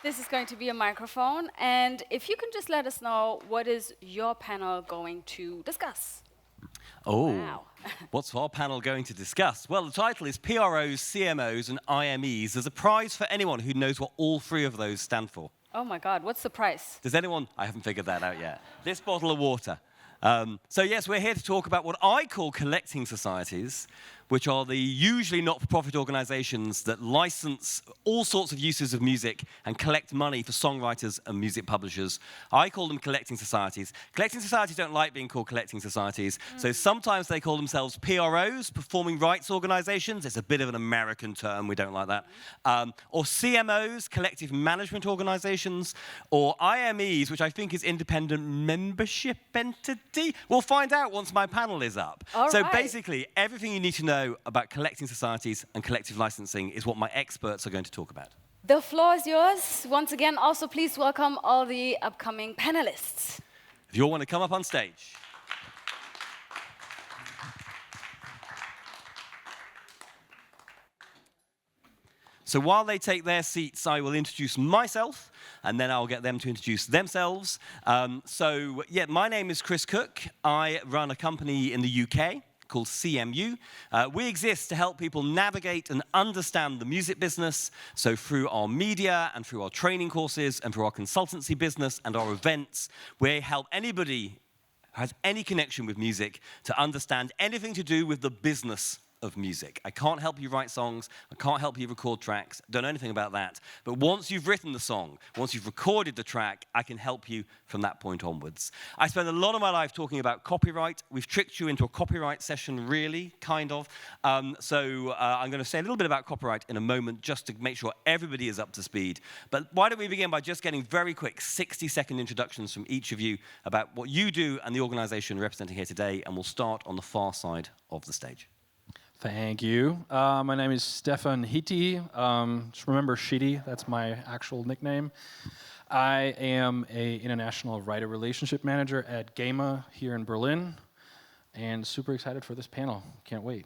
This is going to be a microphone, and if you can just let us know what is your panel going to discuss. Oh, wow. What's our panel going to discuss? Well, the title is PROs, CMOs, and IMEs. There's a prize for anyone who knows what all three of those stand for. Oh my God, what's the price? Does anyone? I haven't figured that out yet. This bottle of water. So yes, we're here to talk about what I call collecting societies, which are the usually not-for-profit organizations that license all sorts of uses of music and collect money for songwriters and music publishers. I call them collecting societies. Collecting societies don't like being called collecting societies, so sometimes they call themselves PROs, performing rights organizations. It's a bit of an American term, we don't like that. Or CMOs, collective management organizations, or IMEs, which I think is independent membership entity. We'll find out once my panel is up. So basically, everything you need to know about collecting societies and collective licensing is what my experts are going to talk about. The floor is yours. Once again, also please welcome all the upcoming panelists. If you all want to come up on stage. So while they take their seats, I will introduce myself, and then I'll get them to introduce themselves. My name is Chris Cooke. I run a company in the UK called CMU. We exist to help people navigate and understand the music business. So through our media and through our training courses and through our consultancy business and our events, we help anybody who has any connection with music to understand anything to do with the business of music. I can't help you write songs, I can't help you record tracks, don't know anything about that. But once you've written the song, once you've recorded the track, I can help you from that point onwards. I spend a lot of my life talking about copyright. We've tricked you into a copyright session, really, kind of. I'm going to say a little bit about copyright in a moment, just to make sure everybody is up to speed. But why don't we begin by just getting very quick 60-second introductions from each of you about what you do and the organization representing here today, and we'll start on the far side of the stage. Thank you. My name is Stefan Hiti. Just remember Shitty, that's my actual nickname. I am an international writer relationship manager at GEMA here in Berlin, and super excited for this panel. Can't wait.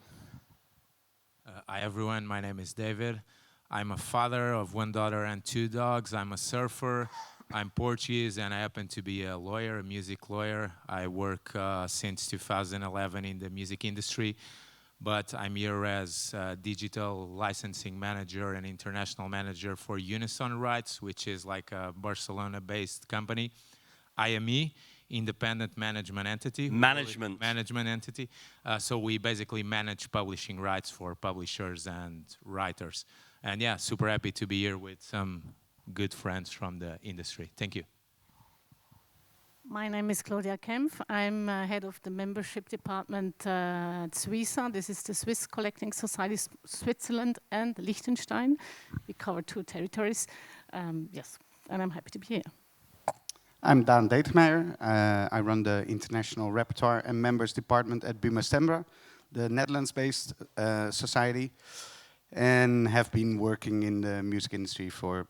Hi everyone, my name is David. I'm a father of 1 daughter and 2 dogs. I'm a surfer. I'm Portuguese and I happen to be a lawyer, a music lawyer. I work since 2011 in the music industry. But I'm here as digital licensing manager and international manager for Unison Rights, which is like a Barcelona-based company. IME, independent management entity. Management entity. So we basically manage publishing rights for publishers and writers. And yeah, super happy to be here with some good friends from the industry. Thank you. My name is Claudia Kempf. I'm head of the membership department at Suiza. This is the Swiss Collecting Societies, Switzerland and Liechtenstein. We cover 2 territories. Yes, and I'm happy to be here. I'm Daan Determeijer. I run the International Repertoire and Members Department at Buma Stemra, the Netherlands-based society, and have been working in the music industry for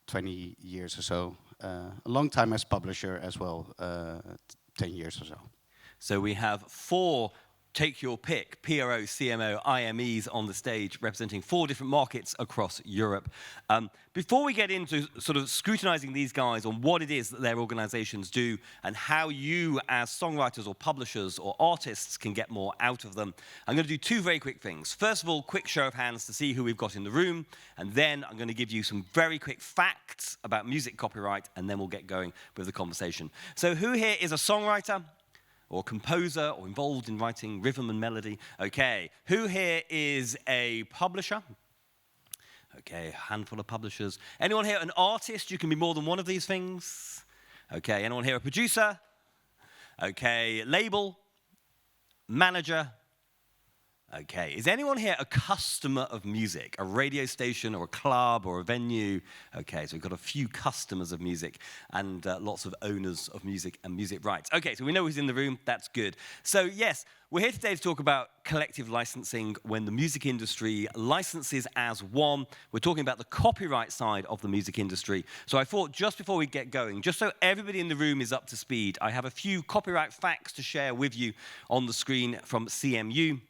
20 years or so. A long time as publisher as well, 10 years or so. So we have 4, take your pick, PRO, CMO, IMEs on the stage, representing 4 different markets across Europe. Before we get into sort of scrutinizing these guys on what it is that their organizations do and how you as songwriters or publishers or artists can get more out of them, I'm going to do 2 very quick things. First of all, quick show of hands to see who we've got in the room, and then I'm going to give you some very quick facts about music copyright, and then we'll get going with the conversation. So who here is a songwriter? Or composer, or involved in writing rhythm and melody? Okay. Who here is a publisher? Okay, a handful of publishers. Anyone here an artist? You can be more than one of these things. Okay, anyone here a producer? Okay, label, manager, Okay, is anyone here a customer of music? A radio station or a club or a venue? Okay, so we've got a few customers of music and lots of owners of music and music rights. Okay, so we know who's in the room, that's good. So yes, we're here today to talk about collective licensing when the music industry licenses as one. We're talking about the copyright side of the music industry. So I thought just before we get going, just so everybody in the room is up to speed, I have a few copyright facts to share with you on the screen from CMU.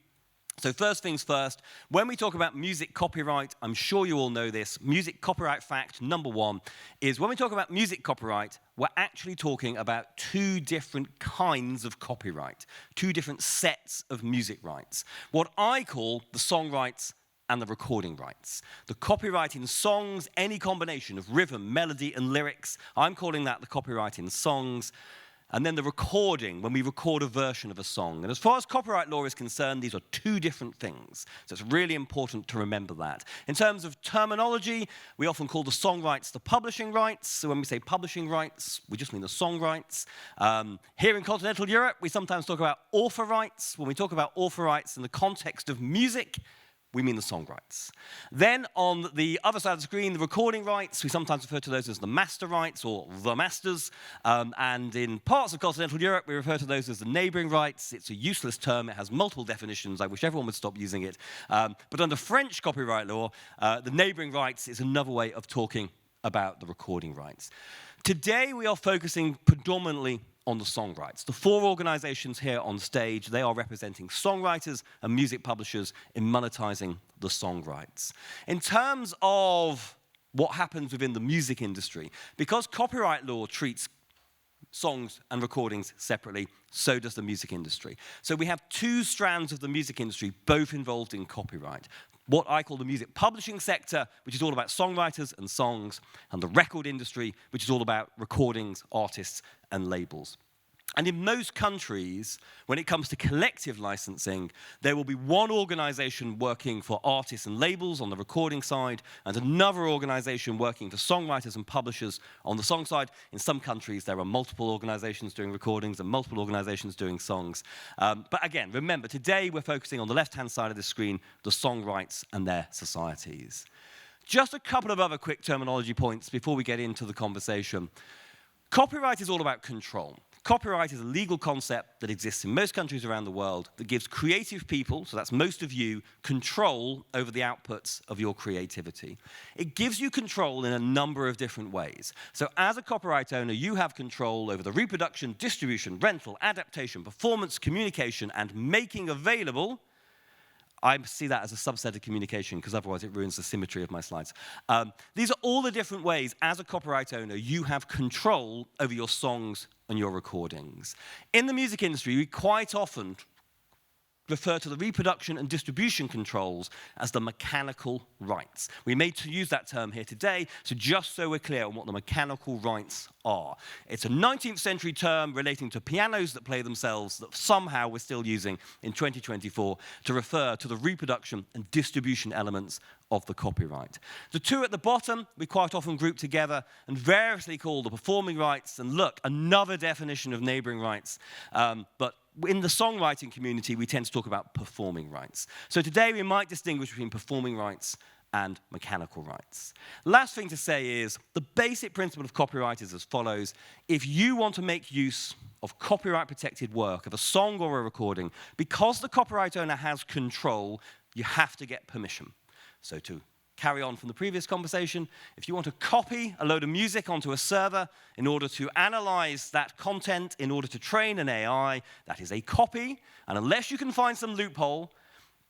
So first things first, when we talk about music copyright, I'm sure you all know this, music copyright fact number one is when we talk about music copyright, we're actually talking about two different kinds of copyright, two different sets of music rights. What I call the song rights and the recording rights. The copyright in songs, any combination of rhythm, melody, and lyrics, I'm calling that the copyright in songs. And then the recording, when we record a version of a song. And as far as copyright law is concerned, these are two different things. So it's really important to remember that. In terms of terminology, we often call the song rights the publishing rights. So when we say publishing rights, we just mean the song rights. Here in continental Europe, we sometimes talk about author rights. When we talk about author rights in the context of music, we mean the song rights. Then on the other side of the screen, the recording rights, we sometimes refer to those as the master rights or the masters. And in parts of continental Europe, we refer to those as the neighboring rights. It's a useless term. It has multiple definitions. I wish everyone would stop using it. But under French copyright law, the neighboring rights is another way of talking about the recording rights. Today, we are focusing predominantly on the song rights. The four organizations here on stage, they are representing songwriters and music publishers in monetizing the song rights. In terms of what happens within the music industry, because copyright law treats songs and recordings separately, so does the music industry. So we have two strands of the music industry, both involved in copyright. What I call the music publishing sector, which is all about songwriters and songs, and the record industry, which is all about recordings, artists, and labels. And in most countries, when it comes to collective licensing, there will be one organization working for artists and labels on the recording side, and another organization working for songwriters and publishers on the song side. In some countries, there are multiple organizations doing recordings and multiple organizations doing songs. But again, remember, today we're focusing on the left-hand side of the screen, the song rights and their societies. Just a couple of other quick terminology points before we get into the conversation. Copyright is all about control. Copyright is a legal concept that exists in most countries around the world that gives creative people, so that's most of you, control over the outputs of your creativity. It gives you control in a number of different ways. So as a copyright owner, you have control over the reproduction, distribution, rental, adaptation, performance, communication, and making available. I see that as a subset of communication because otherwise it ruins the symmetry of my slides. These are all the different ways, as a copyright owner, you have control over your songs and your recordings. In the music industry, we quite often refer to the reproduction and distribution controls as the mechanical rights. We may use that term here today, so just so we're clear on what the mechanical rights are. It's a 19th century term relating to pianos that play themselves that somehow we're still using in 2024 to refer to the reproduction and distribution elements of the copyright. The two at the bottom, we quite often group together and variously call the performing rights, and look, another definition of neighboring rights, but in the songwriting community, we tend to talk about performing rights. So today we might distinguish between performing rights and mechanical rights. Last thing to say is the basic principle of copyright is as follows. If you want to make use of copyright protected work, of a song or a recording, because the copyright owner has control, you have to get permission. So to carry on from the previous conversation, if you want to copy a load of music onto a server in order to analyze that content, in order to train an AI, that is a copy, and unless you can find some loophole,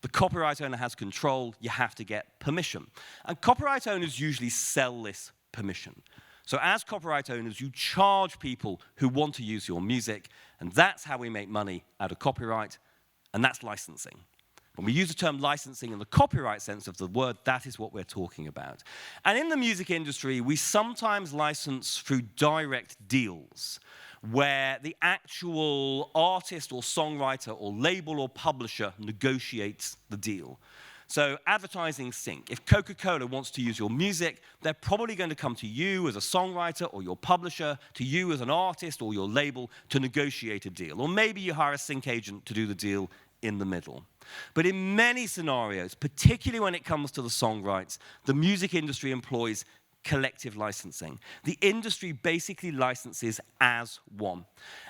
the copyright owner has control, you have to get permission. And copyright owners usually sell this permission. So as copyright owners, you charge people who want to use your music, and that's how we make money out of copyright, and that's licensing. When we use the term licensing in the copyright sense of the word, that is what we're talking about. And in the music industry, we sometimes license through direct deals, where the actual artist or songwriter or label or publisher negotiates the deal. So advertising sync. If Coca-Cola wants to use your music, they're probably going to come to you as a songwriter or your publisher, to you as an artist or your label to negotiate a deal. Or maybe you hire a sync agent to do the deal in the middle. But in many scenarios, particularly when it comes to the song rights, the music industry employs collective licensing. The industry basically licenses as one.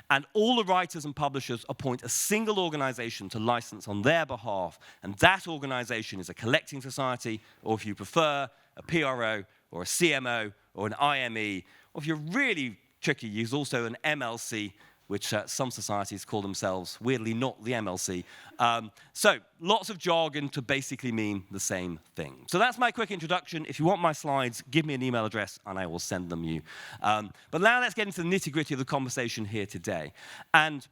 And all the writers and publishers appoint a single organization to license on their behalf. And that organization is a collecting society, or if you prefer, a PRO, or a CMO, or an IME, or if you're really tricky, use also an MLC, which some societies call themselves, weirdly not the MLC. So lots of jargon to basically mean the same thing. So that's my quick introduction. If you want my slides, give me an email address and I will send them you. But now let's get into the nitty-gritty of the conversation here today. And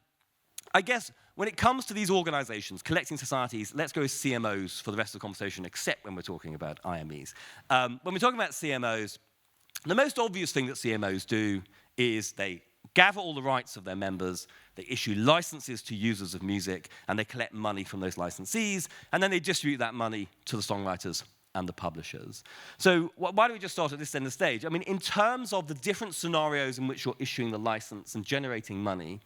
I guess when it comes to these organizations, collecting societies, let's go with CMOs for the rest of the conversation, except when we're talking about IMEs. When we're talking about CMOs, the most obvious thing that CMOs do is they gather all the rights of their members, they issue licenses to users of music, and they collect money from those licensees, and then they distribute that money to the songwriters and the publishers. So why don't we just start at this end of the stage? I mean, in terms of the different scenarios in which you're issuing the license and generating money,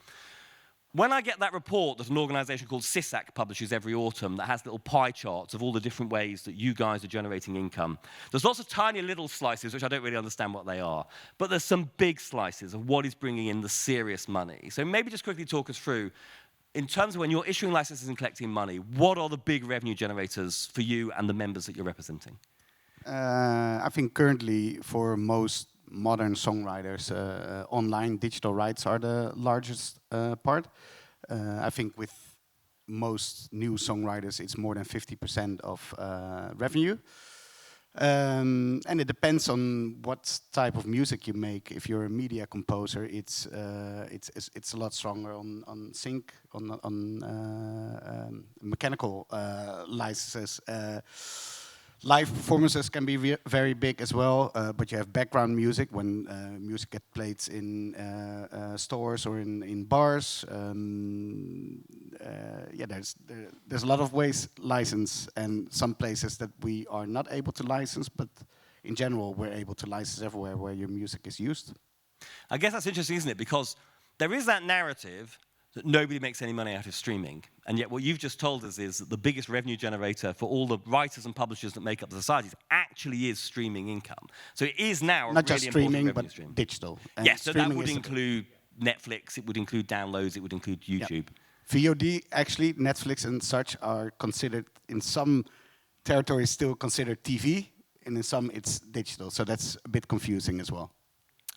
when I get that report that an organization called CISAC publishes every autumn that has little pie charts of all the different ways that you guys are generating income, there's lots of tiny little slices, which I don't really understand what they are, but there's some big slices of what is bringing in the serious money. So maybe just quickly talk us through, in terms of when you're issuing licenses and collecting money, what are the big revenue generators for you and the members that you're representing? I think currently for most modern songwriters, online digital rights are the largest part. I think with most new songwriters, it's more than 50% of revenue. And it depends on what type of music you make. If you're a media composer, it's a lot stronger on sync, on mechanical licenses. Live performances can be very big as well, but you have background music when music gets played in stores or in bars. Yeah, there's a lot of ways license, and some places that we are not able to license, but in general we're able to license everywhere where your music is used. I guess that's interesting, isn't it? Because there is that narrative that nobody makes any money out of streaming. And yet what you've just told us is that the biggest revenue generator for all the writers and publishers that make up the societies actually is streaming income. So it is now not a really just streaming, important revenue but stream. digital. Yes, so that would include Netflix, it would include downloads, it would include YouTube. Yeah. VOD, actually, Netflix and such are considered, in some territories, still considered TV, and in some it's digital. So that's a bit confusing as well.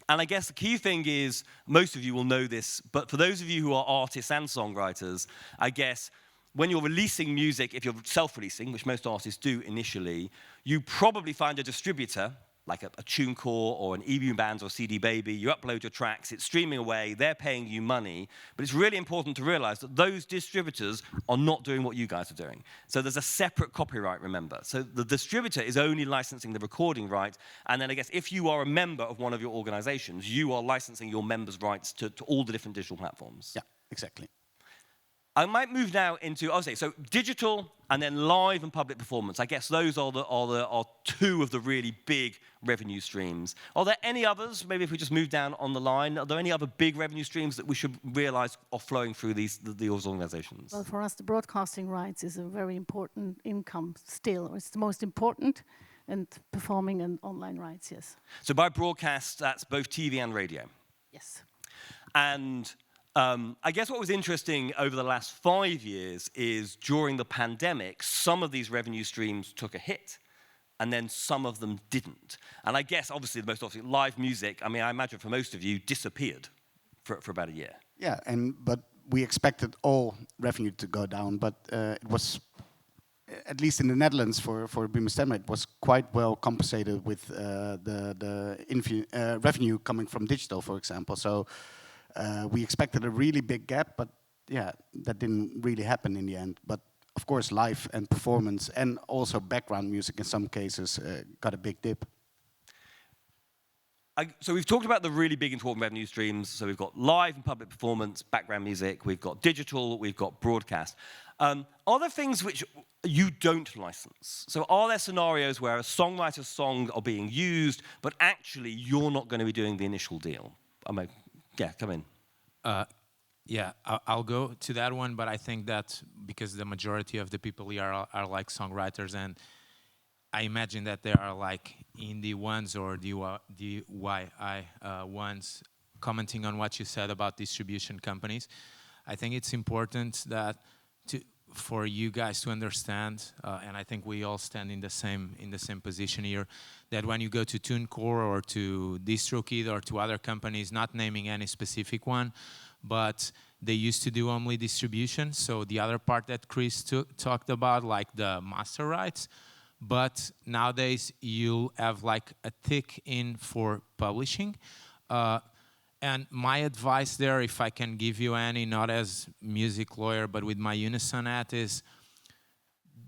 And I guess the key thing is, most of you will know this, but for those of you who are artists and songwriters, I guess when you're releasing music, if you're self-releasing, which most artists do initially, you probably find a distributor, like a TuneCore or an EBU Bands or CD Baby. You upload your tracks, it's streaming away, they're paying you money. But it's really important to realize that those distributors are not doing what you guys are doing. So there's a separate copyright, remember. So the distributor is only licensing the recording right. And then I guess if you are a member of one of your organizations, you are licensing your members' rights to all the different digital platforms. Yeah, exactly. I might move now into, so digital and then live and public performance. I guess those are two of the really big revenue streams. Are there any others? Maybe if we just move down on the line, are there any other big revenue streams that we should realize are flowing through these organizations? Well, for us, the broadcasting rights is a very important income still. It's the most important, and performing and online rights, yes. So by broadcast, that's both TV and radio? Yes. And I guess what was interesting over the last 5 years is during the pandemic, some of these revenue streams took a hit, and then some of them didn't. And I guess, obviously, the most obvious, live music, I mean, I imagine for most of you, disappeared for about a year. Yeah, but we expected all revenue to go down, but it was, at least in the Netherlands for Determeijer, it was quite well compensated with the revenue coming from digital, for example. So we expected a really big gap, but yeah, that didn't really happen in the end. But of course, live and performance and also background music in some cases got a big dip. So we've talked about the really big important revenue streams. So we've got live and public performance, background music, we've got digital, we've got broadcast. Are there things which you don't license? So are there scenarios where a songwriter's songs are being used, but actually you're not going to be doing the initial deal? Yeah, come in. Yeah, I'll go to that one, but I think that because the majority of the people here are like songwriters, and I imagine that there are like indie ones or DIY ones commenting on what you said about distribution companies. I think it's important that for you guys to understand, and I think we all stand in the same position here, that when you go to TuneCore or to DistroKid or to other companies, not naming any specific one, but they used to do only distribution. So the other part that Chris talked about, like the master rights, but nowadays you'll have like a tick in for publishing. And my advice there, if I can give you any, not as music lawyer, but with my Unison hat, is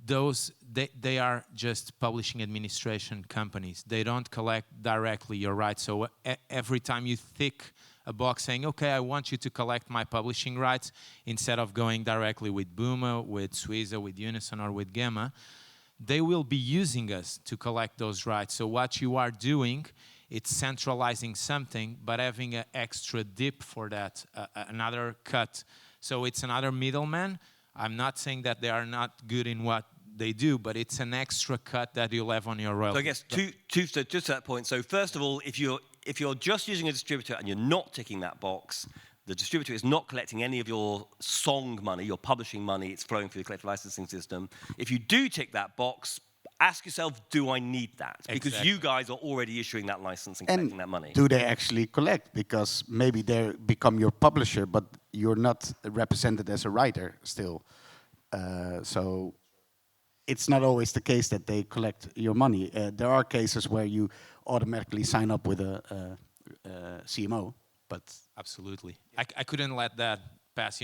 they are just publishing administration companies. They don't collect directly your rights. So every time you tick a box saying, okay, I want you to collect my publishing rights, instead of going directly with Buma, with Suiza, with Unison, or with Gamma, they will be using us to collect those rights. So what you are doing, it's centralizing something, but having an extra dip for that, another cut. So it's another middleman. I'm not saying that they are not good in what they do, but it's an extra cut that you'll have on your royalties. So I guess just to that point. So first of all, if you're just using a distributor and you're not ticking that box, the distributor is not collecting any of your song money, your publishing money. It's flowing through the collective licensing system. If you do tick that box, ask yourself, do I need that? Because Exactly. you guys are already issuing that license and collecting that money. Do they actually collect? Because maybe they become your publisher, but you're not represented as a writer still. So it's not always the case that they collect your money. There are cases where you automatically sign up with a CMO, but Absolutely. I couldn't let that pass,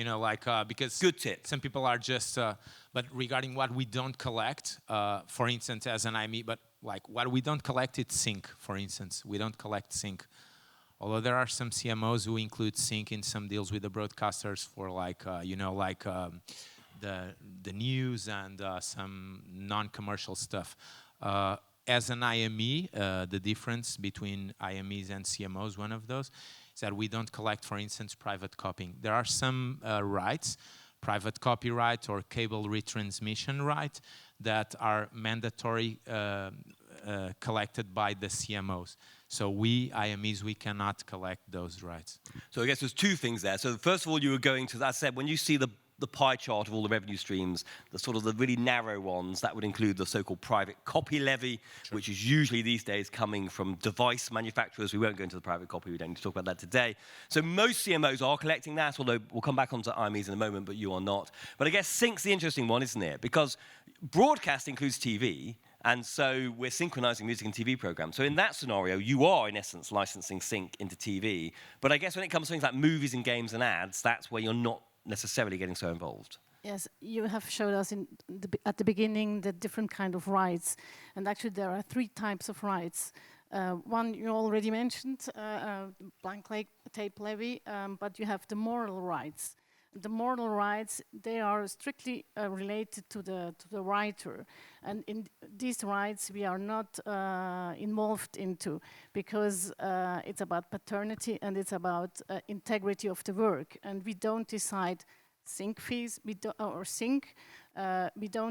because Good tip. some people are just, but regarding what we don't collect, for instance, as an IME, but like what we don't collect, it's sync, for instance. We don't collect sync. Although there are some CMOs who include sync in some deals with the broadcasters for the news and some non-commercial stuff. As an IME, the difference between IMEs and CMOs, one of those, is that we don't collect, for instance, private copying. There are some rights, private copyright or cable retransmission right, that are mandatory collected by the CMOs. So we, IMEs, we cannot collect those rights. So I guess there's two things there. So first of all, you were going to, that said, when you see the pie chart of all the revenue streams, the sort of the really narrow ones, that would include the so-called private copy levy, which is usually these days coming from device manufacturers. We won't go into the private copy, we don't need to talk about that today. So most CMOs are collecting that, although we'll come back onto IMEs in a moment, but you are not. But I guess sync's the interesting one, isn't it? Because broadcast includes TV, and so we're synchronizing music and TV programs. So in that scenario, you are, in essence, licensing sync into TV. But I guess when it comes to things like movies and games and ads, that's where you're not necessarily getting so involved. Yes, you have showed us at the beginning the different kind of rights, and actually there are 3 types of rights. One you already mentioned, blank tape levy, but you have the moral rights. The moral rights, they are strictly related to the writer, and in these rights we are not involved into, because it's about paternity and it's about integrity of the work, and we don't decide sync fees, we don't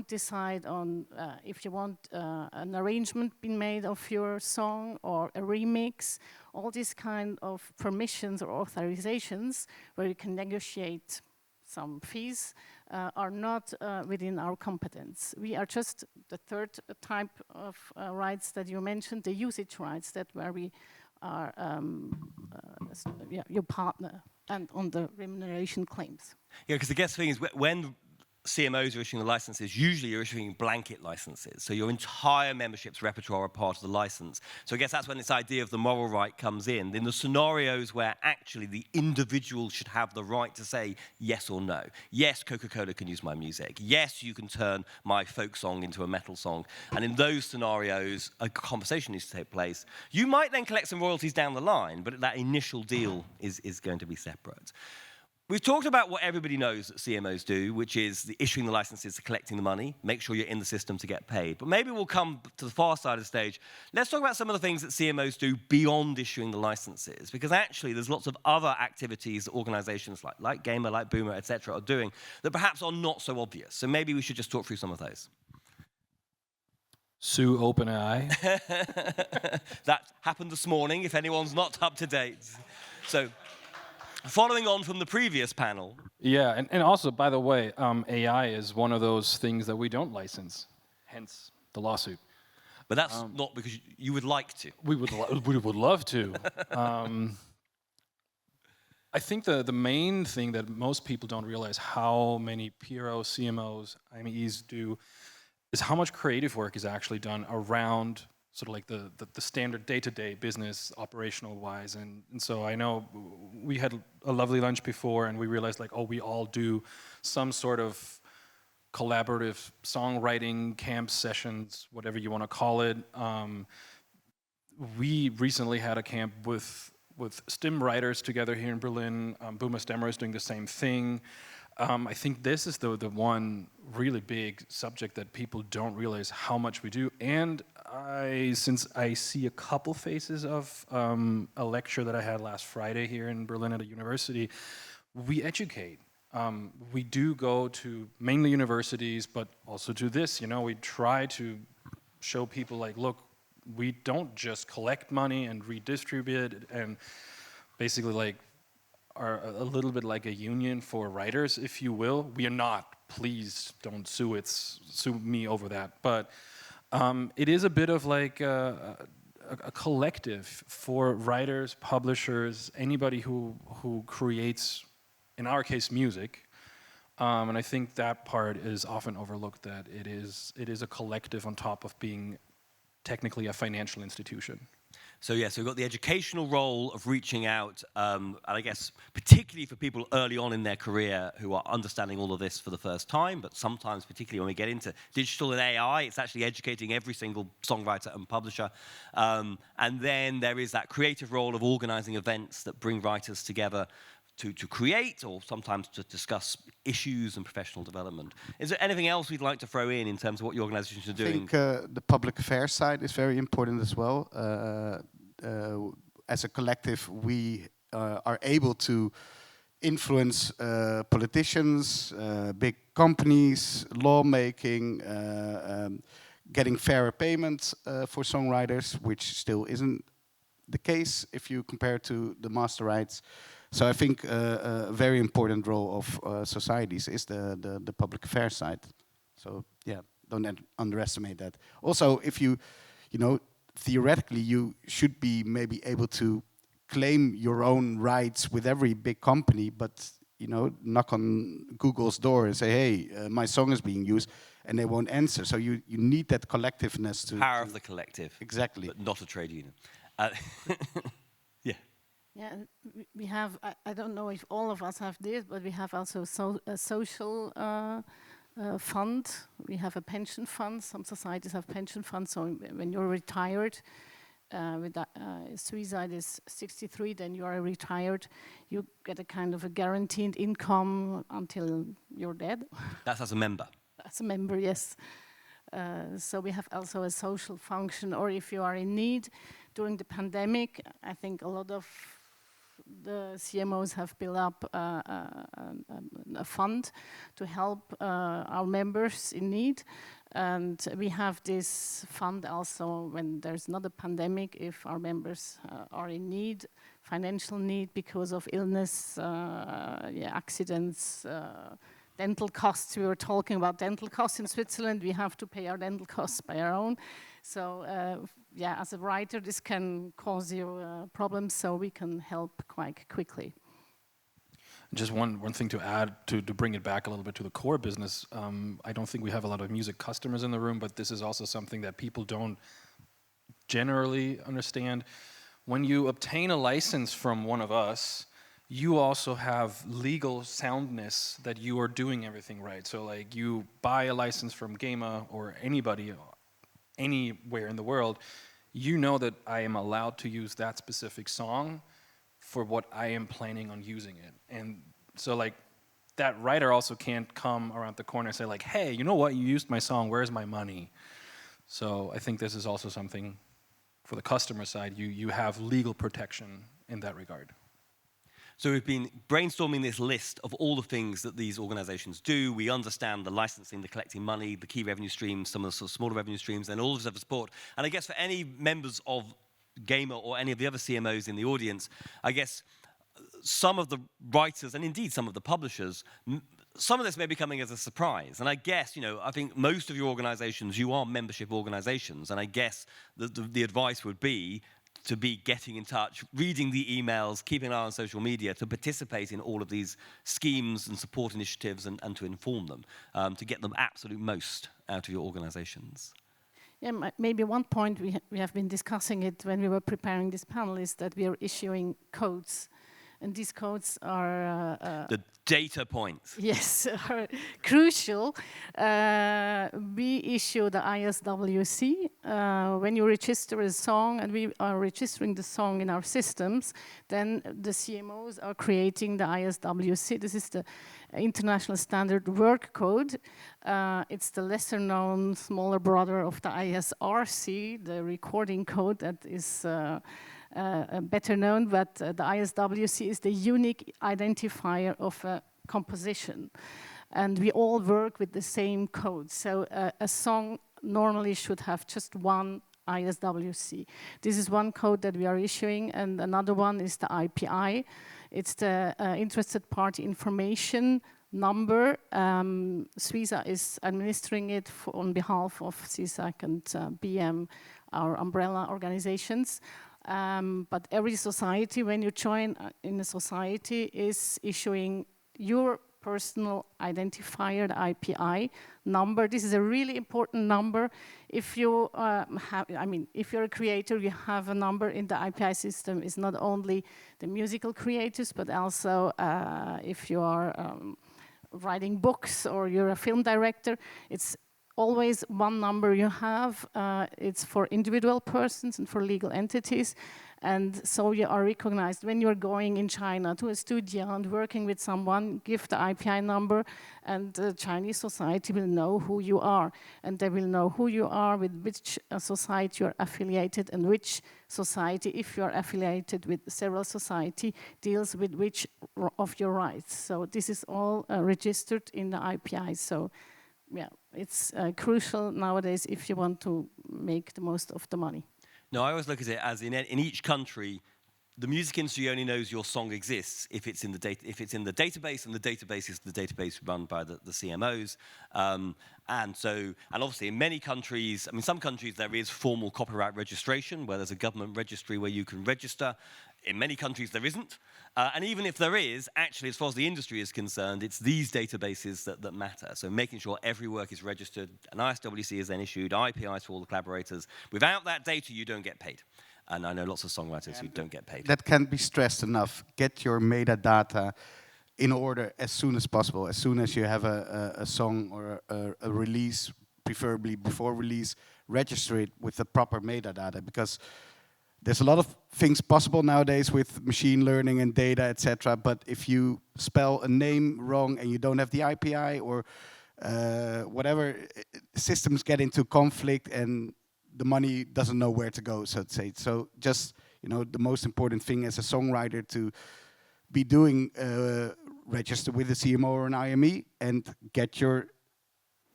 decide on if you want an arrangement being made of your song or a remix. All these kind of permissions or authorizations where you can negotiate some fees are not within our competence. We are just the 3rd type of rights that you mentioned, the usage rights, that where we are your partner and on the remuneration claims. Yeah, because I guess the thing is, when CMOs are issuing the licenses, usually you're issuing blanket licenses. So your entire membership's repertoire are part of the license. So I guess that's when this idea of the moral right comes in the scenarios where actually the individual should have the right to say yes or no. Yes, Coca-Cola can use my music. Yes, you can turn my folk song into a metal song. And in those scenarios, a conversation needs to take place. You might then collect some royalties down the line, but that initial deal is going to be separate. We've talked about what everybody knows that CMOs do, which is the issuing the licenses, to collecting the money, make sure you're in the system to get paid. But maybe we'll come to the far side of the stage. Let's talk about some of the things that CMOs do beyond issuing the licenses, because actually there's lots of other activities that organizations like Gamer, like Boomer, etc., are doing that perhaps are not so obvious. So maybe we should just talk through some of those. Sue OpenAI. That happened this morning, if anyone's not up to date. So, following on from the previous panel. Yeah, and also, by the way, AI is one of those things that we don't license, hence the lawsuit. But that's not because you would like to. We would love to. I think the main thing that most people don't realize how many PRO, CMOs, IMEs do is how much creative work is actually done around sort of like the standard day-to-day business operational-wise. And so I know we had a lovely lunch before and we realized like, oh, we all do some sort of collaborative songwriting camp sessions, whatever you want to call it. We recently had a camp with STEM writers together here in Berlin. Boomer Stemmer is doing the same thing. I think this is the one really big subject that people don't realize how much we do. And since I see a couple faces of a lecture that I had last Friday here in Berlin at a university, we educate. We do go to mainly universities, but also to this. You know, we try to show people like, look, we don't just collect money and redistribute it, and basically like are a little bit like a union for writers, if you will. We are not. Please don't sue me over that. But it is a bit of like a collective for writers, publishers, anybody who creates, in our case, music. And I think that part is often overlooked, that it is a collective on top of being technically a financial institution. So yeah, so we've got the educational role of reaching out, and I guess particularly for people early on in their career who are understanding all of this for the first time, but sometimes particularly when we get into digital and AI, it's actually educating every single songwriter and publisher. And then there is that creative role of organizing events that bring writers together to create, or sometimes to discuss issues and professional development. Is there anything else we'd like to throw in terms of what your organizations are doing? I think the public affairs side is very important as well. As a collective, we are able to influence politicians, big companies, lawmaking, getting fairer payments for songwriters, which still isn't the case if you compare to the master rights. So I think a very important role of societies is the public affairs side. So yeah, don't underestimate that. Also, if you know, theoretically you should be maybe able to claim your own rights with every big company, but you know, knock on Google's door and say, hey, my song is being used, and they won't answer. So you need that collectiveness to... Power of the collective. Exactly. But not a trade union. Yeah. Yeah, and we have, I don't know if all of us have this, but we have also a social fund. We have a pension fund. Some societies have pension funds. So when you're retired, with that, suicide is 63, then you are retired. You get a kind of a guaranteed income until you're dead. That's as a member. As a member, yes. So we have also a social function, or if you are in need during the pandemic, I think a lot of the CMOs have built up a fund to help our members in need. And we have this fund also when there's not a pandemic, if our members are in need, financial need because of illness, accidents, dental costs. We were talking about dental costs in Switzerland. We have to pay our dental costs by our own. So as a writer, this can cause you problems, so we can help quite quickly. Just one thing to add, to bring it back a little bit to the core business. I don't think we have a lot of music customers in the room, but this is also something that people don't generally understand. When you obtain a license from one of us, you also have legal soundness that you are doing everything right. So like you buy a license from Gamer or anybody anywhere in the world, you know that I am allowed to use that specific song for what I am planning on using it. And So like that writer also can't come around the corner and say like, hey, you know what, you used my song, where's my money? So I think this is also something for the customer side, you have legal protection in that regard. So we've been brainstorming this list of all the things that these organizations do. We understand the licensing, the collecting money, the key revenue streams, some of the sort of smaller revenue streams, and all of this other support. And I guess for any members of Gamer or any of the other CMOs in the audience, I guess some of the writers and indeed some of the publishers, some of this may be coming as a surprise. And I guess, you know, I think most of your organizations, you are membership organizations. And I guess the advice would be to be getting in touch, reading the emails, keeping an eye on social media, to participate in all of these schemes and support initiatives and to inform them, to get the absolute most out of your organizations. Yeah, maybe one point we have been discussing it when we were preparing this panel is that we are issuing codes. And these codes are... the data points. Yes, are crucial. We issue the ISWC. When you register a song, and we are registering the song in our systems, then the CMOs are creating the ISWC. This is the International Standard Work Code. It's the lesser known, smaller brother of the ISRC, the recording code that is better known, but the ISWC is the unique identifier of a composition. And we all work with the same code. So a song normally should have just one ISWC. This is one code that we are issuing, and another one is the IPI. It's the interested party information number. Suiza is administering it on behalf of CSAC and BM, our umbrella organizations. But every society, when you join in a society, is issuing your personal identifier, the IPI number. This is a really important number. If you if you're a creator, you have a number in the IPI system. It's not only the musical creators, but also if you are writing books or you're a film director, it's always one number you have. It's for individual persons and for legal entities. And so you are recognized when you're going in China to a studio and working with someone, give the IPI number, and the Chinese society will know who you are. And they will know who you are, with which society you're affiliated, and which society, if you're affiliated with several society, deals with which of your rights. So this is all registered in the IPI. So yeah, it's crucial nowadays if you want to make the most of the money. No, I always look at it as in each country, the music industry only knows your song exists if it's in the database, and the database is the database run by the CMOs. And obviously in many countries, I mean, some countries there is formal copyright registration where there's a government registry where you can register. In many countries there isn't. And even if there is, actually, as far as the industry is concerned, it's these databases that matter. So making sure every work is registered, an ISWC is then issued, IPIs for all the collaborators. Without that data, you don't get paid. And I know lots of songwriters who don't get paid. That can't be stressed enough. Get your metadata in order as soon as possible. As soon as you have a song or a release, preferably before release, register it with the proper metadata, because there's a lot of things possible nowadays with machine learning and data, etc. But if you spell a name wrong and you don't have the IPI or whatever, systems get into conflict and the money doesn't know where to go, so to say. So just, you know, the most important thing as a songwriter to be doing register with a CMO or an IME and get your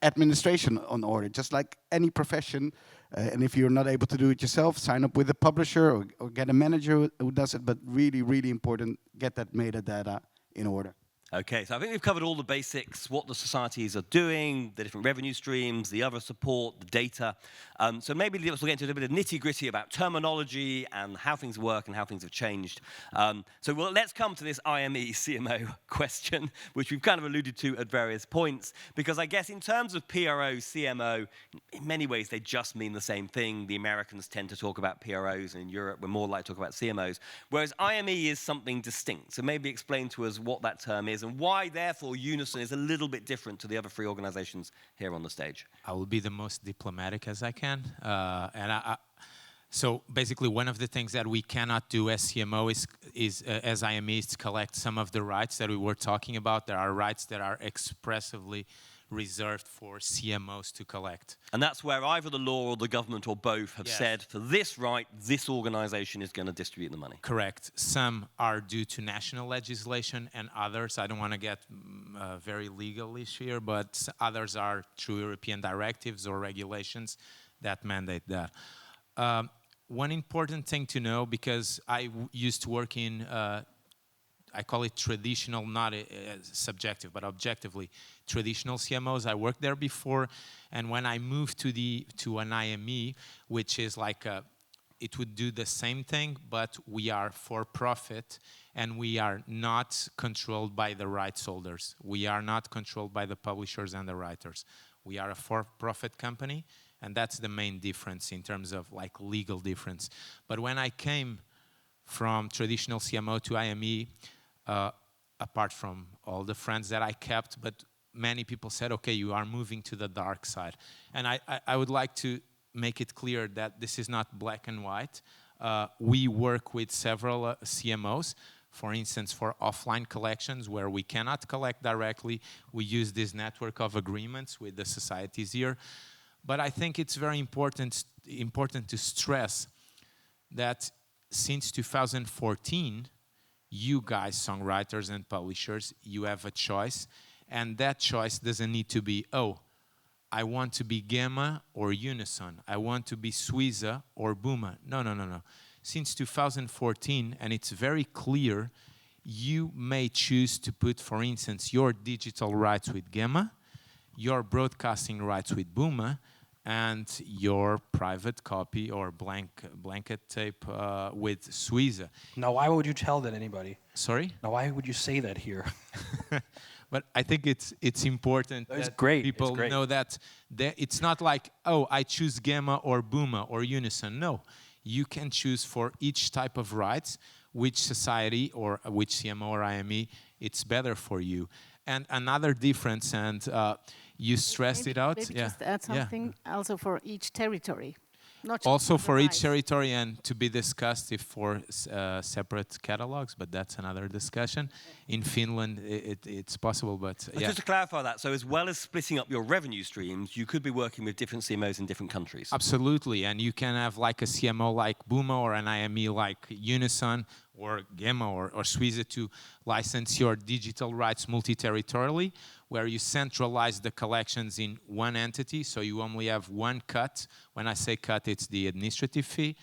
administration on order, just like any profession. And if you're not able to do it yourself, sign up with a publisher or get a manager who does it. But really, really important, get that metadata in order. Okay, so I think we've covered all the basics, what the societies are doing, the different revenue streams, the other support, the data. So maybe let's get into a bit of nitty-gritty about terminology and how things work and how things have changed. Let's come to this IME CMO question, which we've kind of alluded to at various points, because I guess in terms of PRO, CMO, in many ways they just mean the same thing. The Americans tend to talk about PROs, and in Europe we're more likely to talk about CMOs, whereas IME is something distinct. So maybe explain to us what that term is and why, therefore, Unison is a little bit different to the other three organizations here on the stage. I will be the most diplomatic as I can. So basically, one of the things that we cannot do as CMO as IMEs, to collect some of the rights that we were talking about. There are rights that are expressively reserved for CMOs to collect. And that's where either the law or the government or both have said, for this right, this organization is going to distribute the money. Correct. Some are due to national legislation, and others, I don't want to get very legal-ish here, but others are through European directives or regulations that mandate that. One important thing to know, because I used to work in I call it traditional, not subjective, but objectively traditional CMOs. I worked there before, and when I moved to an IME, which is like it would do the same thing, but we are for profit, and we are not controlled by the rights holders. We are not controlled by the publishers and the writers. We are a for-profit company, and that's the main difference in terms of like legal difference. But when I came from traditional CMO to IME, apart from all the friends that I kept, but many people said, okay, you are moving to the dark side. And I would like to make it clear that this is not black and white. We work with several CMOs, for instance, for offline collections where we cannot collect directly. We use this network of agreements with the societies here. But I think it's very important to stress that since 2014, you guys, songwriters and publishers, you have a choice, and that choice doesn't need to be, oh, I want to be Gamma or Unison. I want to be Suiza or Booma. No. Since 2014, and it's very clear, you may choose to put, for instance, your digital rights with Gamma, your broadcasting rights with Booma, and your private copy or blanket tape with Suiza. Now, why would you tell that anybody? Sorry? Now, why would you say that here? But I think it's important that people know that it's not like, oh, I choose Gamma or Booma or Unison. No, you can choose for each type of rights which society or which CMO or IME it's better for you. And another difference, and you stressed it out. Maybe just add something also for each territory. Not just also for each rights. territory, and to be discussed if for separate catalogs, but that's another discussion. In Finland, it's possible, but yeah. Just to clarify that, so as well as splitting up your revenue streams, you could be working with different CMOs in different countries. Absolutely, and you can have like a CMO like Booma or an IME like Unison or Gamma or Suiza to license your digital rights multi-territorially, where you centralize the collections in one entity, so you only have one cut. When I say cut, it's the administrative fee,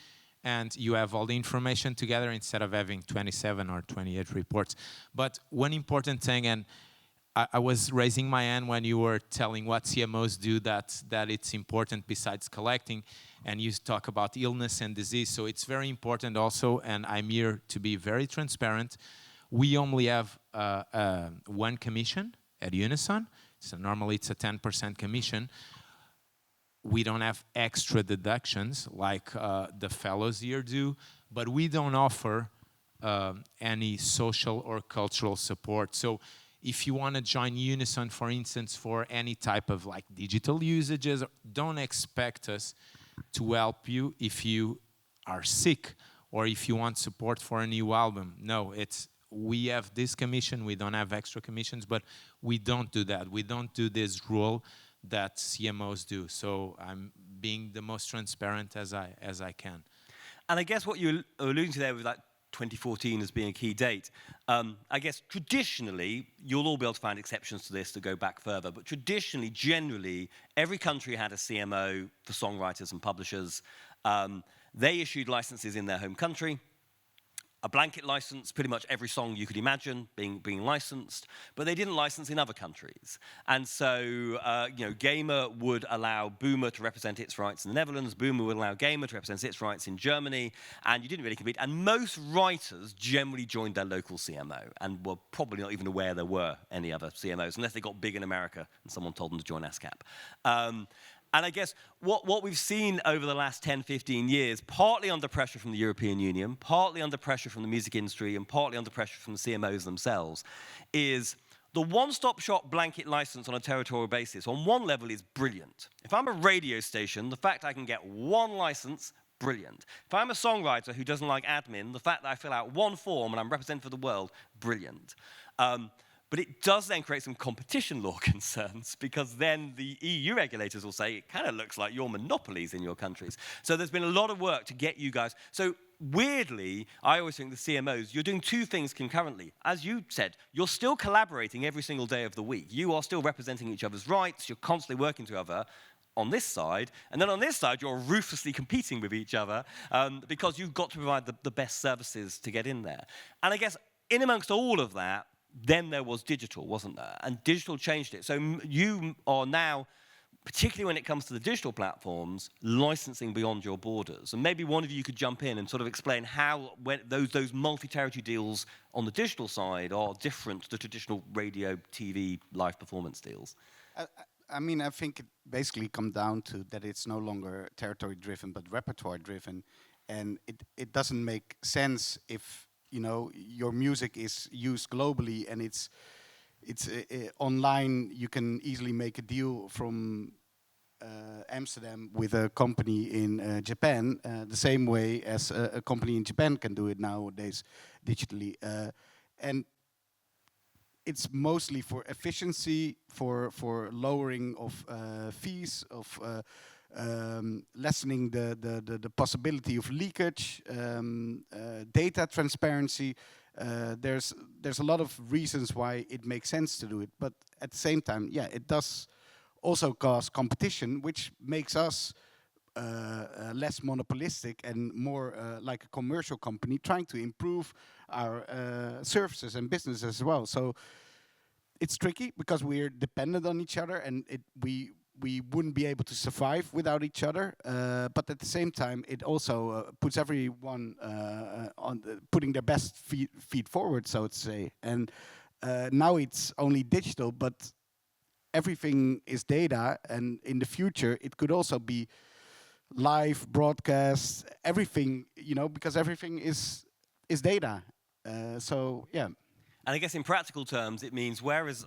and you have all the information together instead of having 27 or 28 reports. But one important thing, and I was raising my hand when you were telling what CMOs do that it's important besides collecting, and you talk about illness and disease, so it's very important also, and I'm here to be very transparent. We only have one commission at Unison, so normally it's a 10% commission. We don't have extra deductions like the fellows here do, but we don't offer any social or cultural support. So if you want to join Unison, for instance, for any type of like digital usages, don't expect us to help you if you are sick or if you want support for a new album. No, we have this commission, we don't have extra commissions, but we don't do that. We don't do this rule that CMOs do. So I'm being the most transparent as I can. And I guess what you're alluding to there with that 2014 as being a key date, I guess traditionally, you'll all be able to find exceptions to this to go back further, but traditionally, generally, every country had a CMO for songwriters and publishers. They issued licenses in their home country. A blanket license, pretty much every song you could imagine being licensed, but they didn't license in other countries. And so, Gamer would allow Booma to represent its rights in the Netherlands, Booma would allow Gamer to represent its rights in Germany, and you didn't really compete. And most writers generally joined their local CMO and were probably not even aware there were any other CMOs, unless they got big in America and someone told them to join ASCAP. And I guess what we've seen over the last 10, 15 years, partly under pressure from the European Union, partly under pressure from the music industry, and partly under pressure from the CMOs themselves, is the one-stop shop blanket license on a territorial basis, on one level, is brilliant. If I'm a radio station, the fact I can get one license, brilliant. If I'm a songwriter who doesn't like admin, the fact that I fill out one form and I'm represented for the world, brilliant. But it does then create some competition law concerns, because then the EU regulators will say, it kind of looks like you're monopolies in your countries. So there's been a lot of work to get you guys. So weirdly, I always think the CMOs, you're doing two things concurrently. As you said, you're still collaborating every single day of the week. You are still representing each other's rights. You're constantly working together on this side. And then on this side, you're ruthlessly competing with each other because you've got to provide the best services to get in there. And I guess in amongst all of that, then there was digital, wasn't there? And digital changed it. So you are now, particularly when it comes to the digital platforms, licensing beyond your borders. And maybe one of you could jump in and sort of explain how those multi-territory deals on the digital side are different to the traditional radio, TV, live performance deals. I mean, I think it basically comes down to that it's no longer territory-driven, but repertoire-driven. And it doesn't make sense if, you know, your music is used globally and it's online. You can easily make a deal from Amsterdam with a company in Japan, the same way as a company in Japan can do it nowadays digitally. And it's mostly for efficiency, for lowering of fees, of lessening the possibility of leakage, data transparency. There's a lot of reasons why it makes sense to do it, but at the same time, yeah, it does also cause competition, which makes us less monopolistic and more like a commercial company trying to improve our services and business as well. So it's tricky because we're dependent on each other, and we wouldn't be able to survive without each other. But at the same time, it also puts everyone on putting their best feet forward, so to say. And now it's only digital, but everything is data, and in the future it could also be live broadcast, everything, you know, because everything is data. So yeah. And I guess in practical terms, it means, whereas,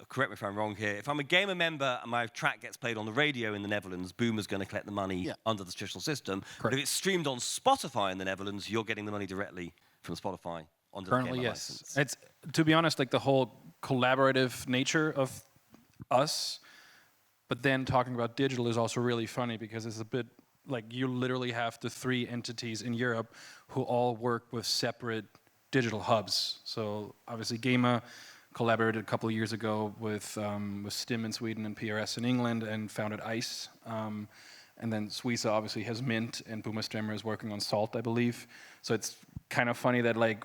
correct me if I'm wrong here, if I'm a gamer member and my track gets played on the radio in the Netherlands, Boomer's going to collect the money under the traditional system. Correct. But if it's streamed on Spotify in the Netherlands, you're getting the money directly from Spotify under the gamer license. It's, to be honest, like the whole collaborative nature of us, but then talking about digital is also really funny because it's a bit like you literally have the three entities in Europe who all work with separate digital hubs. So obviously GEMA collaborated a couple of years ago with STIM in Sweden and PRS in England and founded ICE. And then Suiza obviously has Mint, and Determeijer is working on Salt, I believe. So it's kind of funny that like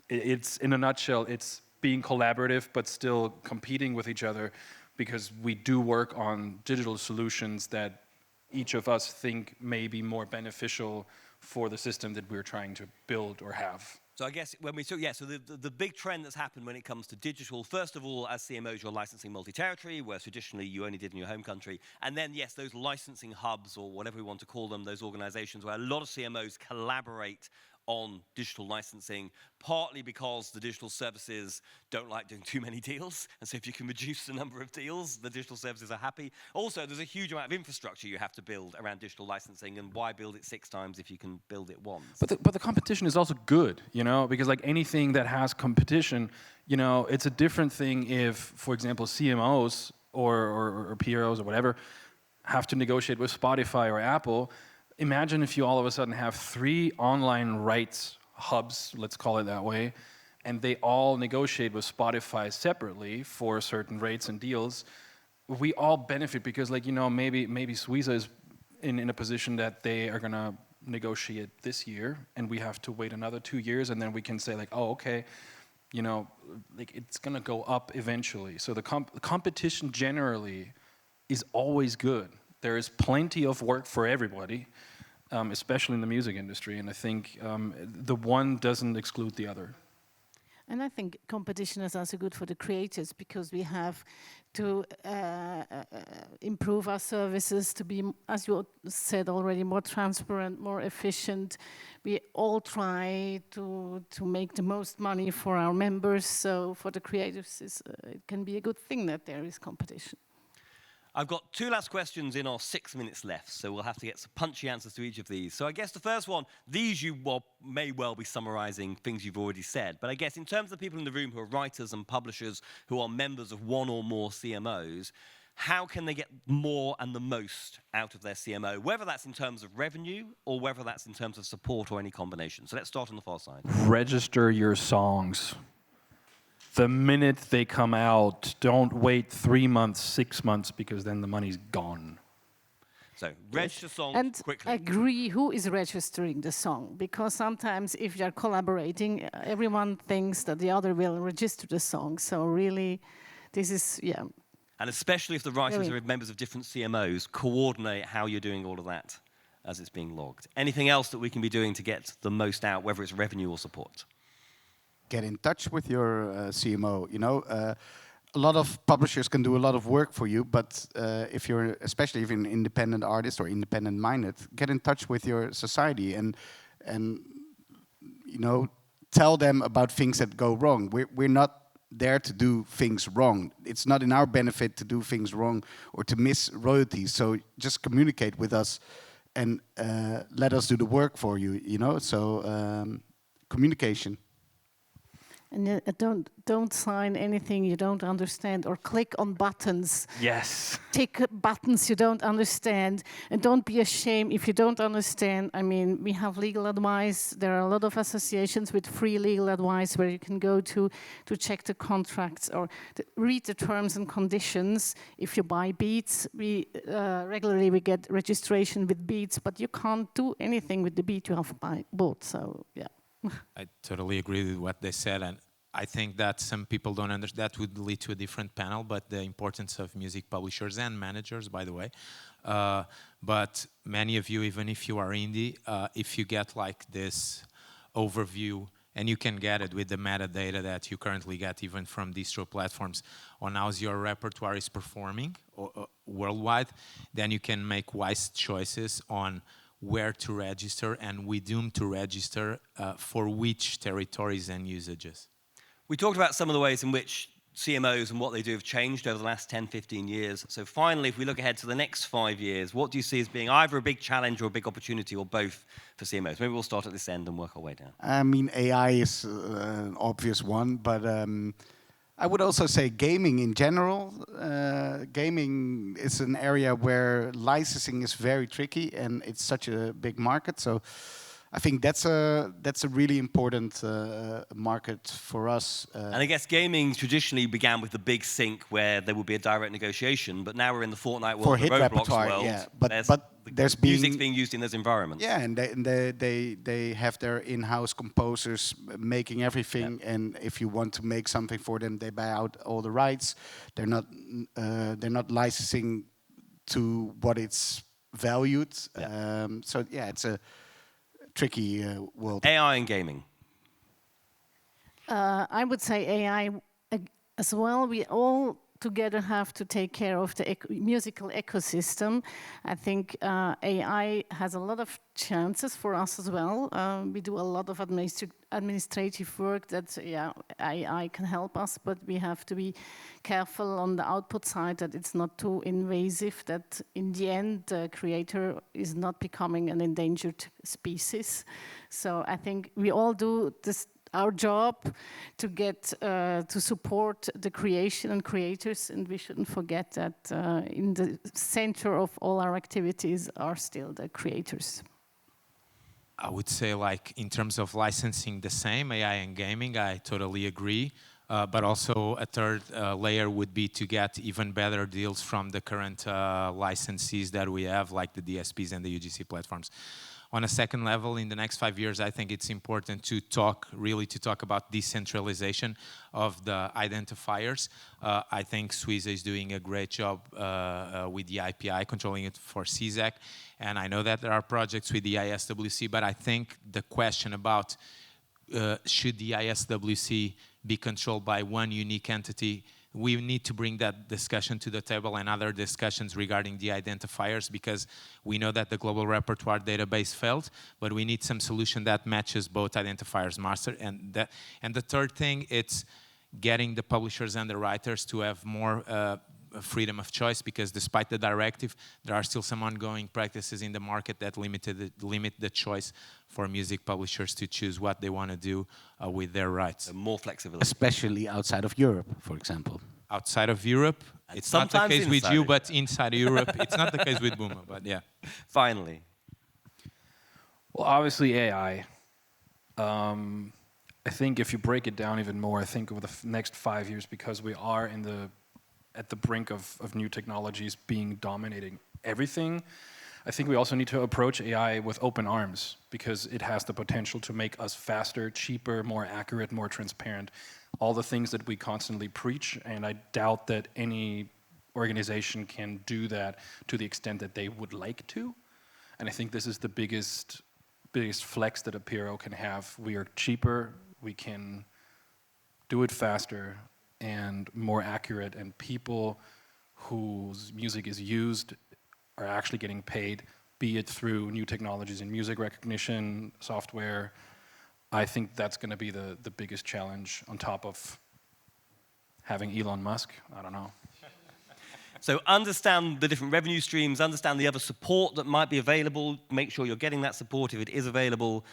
it's in a nutshell, it's being collaborative but still competing with each other, because we do work on digital solutions that each of us think may be more beneficial for the system that we're trying to build or have. So I guess when we so the big trend that's happened when it comes to digital, first of all, as CMOs, you're licensing multi-territory, whereas traditionally you only did in your home country. And then, yes, those licensing hubs, or whatever we want to call them, those organizations where a lot of CMOs collaborate on digital licensing, partly because the digital services don't like doing too many deals, and so if you can reduce the number of deals, the digital services are happy. Also, there's a huge amount of infrastructure you have to build around digital licensing, and why build it 6 times if you can build it once? But the competition is also good, you know, because like anything that has competition, you know, it's a different thing if, for example, CMOs or PROs or whatever have to negotiate with Spotify or Apple. Imagine if you all of a sudden have 3 online rights hubs, let's call it that way, and they all negotiate with Spotify separately for certain rates and deals. We all benefit because, like, you know, maybe Suiza is in a position that they are gonna negotiate this year, and we have to wait another 2 years, and then we can say like, oh, okay, you know, like it's gonna go up eventually. So the competition generally is always good. There is plenty of work for everybody, especially in the music industry, and I think the one doesn't exclude the other. And I think competition is also good for the creators, because we have to improve our services to be, as you said already, more transparent, more efficient. We all try to make the most money for our members, so for the creators it can be a good thing that there is competition. I've got 2 last questions in our 6 minutes left, so we'll have to get some punchy answers to each of these. So I guess the first one, these may well be summarizing things you've already said, but I guess in terms of the people in the room who are writers and publishers who are members of one or more CMOs, how can they get more and the most out of their CMO, whether that's in terms of revenue or whether that's in terms of support or any combination? So let's start on the far side. Register your songs. The minute they come out, don't wait 3 months, 6 months, because then the money's gone. So register songs And quickly. agree who is registering the song, because sometimes if you're collaborating, everyone thinks that the other will register the song. So really, this is, yeah. And especially if the writers Really? are members of different CMOs, coordinate how you're doing all of that as it's being logged. Anything else that we can be doing to get the most out, whether it's revenue or support? Get in touch with your CMO. You know, a lot of publishers can do a lot of work for you, but if you're, especially if you're an independent artist or independent-minded, get in touch with your society and you know, tell them about things that go wrong. We're not there to do things wrong. It's not in our benefit to do things wrong or to miss royalties. So just communicate with us and let us do the work for you. You know, so communication. And don't sign anything you don't understand, or click on buttons. Yes. Tick buttons you don't understand, and don't be ashamed if you don't understand. I mean, we have legal advice. There are a lot of associations with free legal advice where you can go to check the contracts or read the terms and conditions. If you buy beats, we regularly we get registration with beats, but you can't do anything with the beat you have bought. So yeah. I totally agree with what they said, and I think that some people don't understand. That would lead to a different panel, but the importance of music publishers and managers, by the way. But many of you, even if you are indie, if you get like this overview, and you can get it with the metadata that you currently get even from distro platforms on how your repertoire is performing worldwide, then you can make wise choices on where to register and with whom to register for which territories and usages. We talked about some of the ways in which CMOs and what they do have changed over the last 10, 15 years. So finally, if we look ahead to the next 5 years, what do you see as being either a big challenge or a big opportunity or both for CMOs? Maybe we'll start at this end and work our way down. I mean, AI is an obvious one, but I would also say gaming in general. Gaming is an area where licensing is very tricky, and it's such a big market. So I think that's a really important market for us. And I guess gaming traditionally began with the big sync where there would be a direct negotiation, but now we're in the Fortnite world, For the hit Roblox repertoire, world. yeah. But there's music's being used in those environments. Yeah, and they have their in-house composers making everything, and if you want to make something for them, they buy out all the rights. They're not licensing to what it's valued. Yeah. So yeah, it's a tricky world. AI and gaming. I would say AI as well. We all together have to take care of the musical ecosystem. I think AI has a lot of chances for us as well. We do a lot of administrative work that AI can help us, but we have to be careful on the output side that it's not too invasive, that in the end the creator is not becoming an endangered species. So I think we all do this, our job to get to support the creation and creators, and we shouldn't forget that in the center of all our activities are still the creators. I would say, like, in terms of licensing, the same, AI and gaming, I totally agree. But also a third layer would be to get even better deals from the current licensees that we have, like the DSPs and the UGC platforms. On a second level, in the next 5 years, I think it's important to talk about decentralization of the identifiers. I think Suiza is doing a great job with the IPI, controlling it for CZAC. And I know that there are projects with the ISWC, but I think the question about should the ISWC be controlled by one unique entity, we need to bring that discussion to the table and other discussions regarding the identifiers, because we know that the global repertoire database failed, but we need some solution that matches both identifiers, master, and the third thing, it's getting the publishers and the writers to have more freedom of choice, because despite the directive, there are still some ongoing practices in the market that limit the choice for music publishers to choose what they want to do with their rights. So more flexibility. Especially outside of Europe, for example. Outside of Europe, And it's not the sometimes case with inside you, of but inside Europe, it's not the case with Boomer, but yeah. Finally. Well, obviously AI. I think if you break it down even more, I think over the next 5 years, because we are at the brink of new technologies dominating everything, I think we also need to approach AI with open arms, because it has the potential to make us faster, cheaper, more accurate, more transparent. All the things that we constantly preach, and I doubt that any organization can do that to the extent that they would like to. And I think this is the biggest flex that Apero can have. We are cheaper, we can do it faster and more accurate, and people whose music is used are actually getting paid, be it through new technologies in music recognition, software. I think that's going to be the biggest challenge, on top of having Elon Musk. I don't know. So understand the different revenue streams, understand the other support that might be available, make sure you're getting that support if it is available,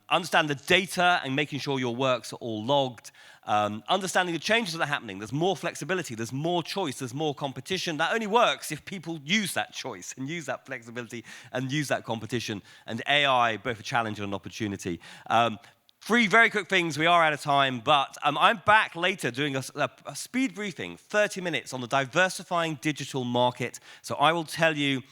understand the data and making sure your works are all logged, understanding the changes that are happening. There's more flexibility, there's more choice, there's more competition. That only works if people use that choice and use that flexibility and use that competition. And AI, both a challenge and an opportunity. 3 very quick things, we are out of time, but I'm back later doing a speed briefing, 30 minutes on the diversifying digital market. So I will tell you,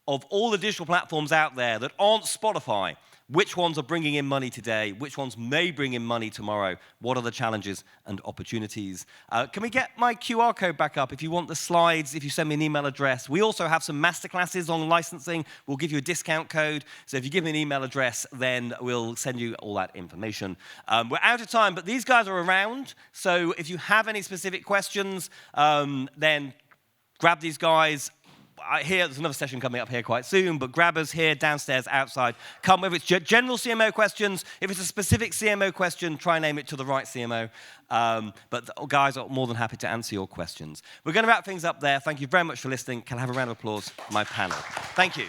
of all the digital platforms out there that aren't Spotify, which ones are bringing in money today, which ones may bring in money tomorrow, what are the challenges and opportunities. Can we get my QR code back up if you want the slides, if you send me an email address. We also have some masterclasses on licensing. We'll give you a discount code. So if you give me an email address, then we'll send you all that information. We're out of time, but these guys are around. So if you have any specific questions, then grab these guys. There's another session coming up here quite soon, but grab us here, downstairs, outside. Come, whether it's general CMO questions, if it's a specific CMO question, try and name it to the right CMO. But the guys are more than happy to answer your questions. We're going to wrap things up there. Thank you very much for listening. Can I have a round of applause for my panel? Thank you.